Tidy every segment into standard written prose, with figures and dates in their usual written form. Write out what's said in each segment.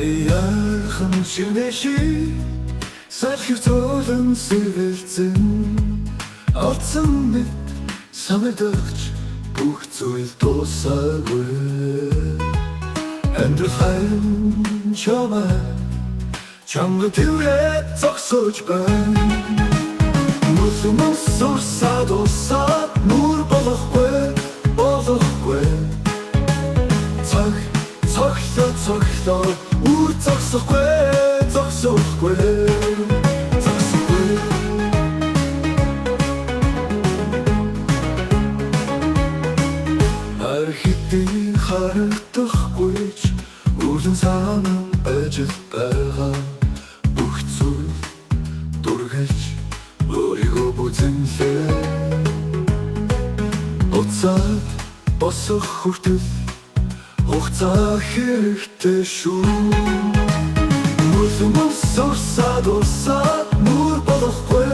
Баярхан шивнэши салхив зөөлөн сэрэлзэн Олцсон мэд самэдагч бүх зүйл дуусаагүй Амьдрал хайн чамаа чамд тэрэ зогсож байна Мөс сурсаад усаад нүр болохгүй Цогтлоо үр зогсохгүй Архитийн харагдахгүйч Үлэн санаа байж байгаа Бүх зүйл дургаж өөрийгөө бүзэнлээ Уцаад босох хүртэл Хугацаа хэрэгтэй шүү Мөс сурсаад усаад нүр болохгүй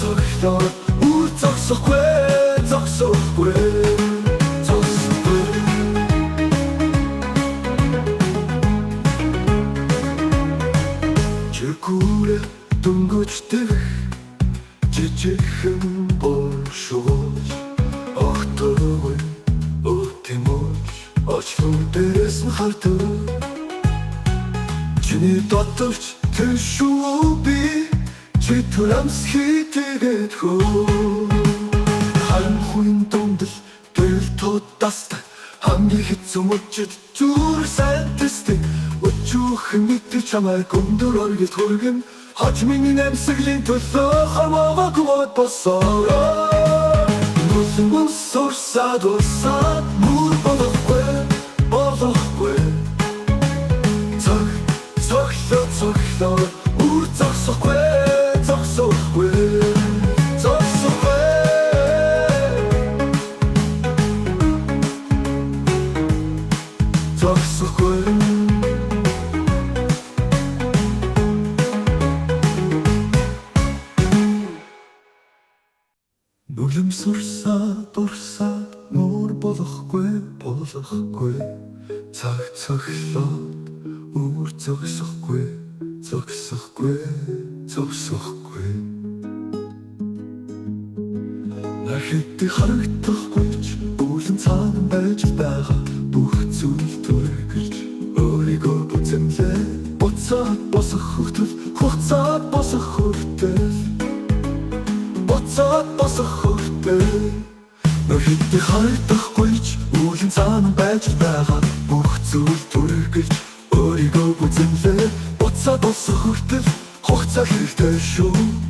Цогтлоо үр зогсохгүй Чиргүүрэ дөнгөж дэх жижигхэн боршууж Охтойгүй өтэмөж Очлон дээрээс нь хардаг Чиний дотовч тэр шүү би Чи түрамсхий тэгээд хөө Харанхуйн дундал гэрэл туудастаг Хамгийн хэцүү мөчөд зүр сантистик Өчүүхэн мэдэр чамайг өндөр оргил хүргэн Хожмын амьсгалын төлөө хамаагүй босоороо Мөс сурсаад усаад нүр болохгүй Цогтлоо үр зогсохгүй Нүлэм сурсаад урсаад нүр болохгүй Цогтлоод үр зогсохгүй Архитийн харагдахгүйч Үлэн цаана байж байгаа Бүх зүйл дургаж өөрийгөө бүзэнлээ Буцаад босох хүртэл Хугацаад босох хүртэл Архитийн харагдахгүйч Үлэн цаана байж байгаа Бүх зүйл дургаж өөрийгөө бүзэнлээ Буцаад босох хүртэл Хугацаа хэрэгтэй шүү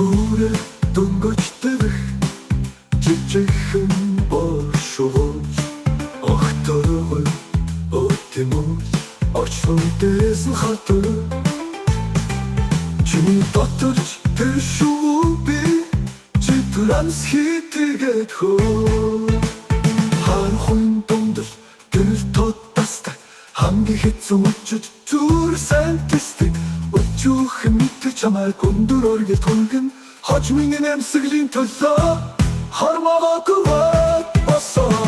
Чиргүүрэ дөнгөж дэх жижигхэн боршууж Охтойгүй өтэмөж Очлон дээрээс нь хардаг Чиний дотовч тэр шүү би Чи түрамсхий тэгээд хөө Харанхуйн дундал гэрэл туудастаг Хамгийн хэцүү мөчөд зүр сантистик Өчүүхэн мэдэр чамайг өндөр оргил хүргэн Хожмын амьсгалын төлөө хармаагүй босоо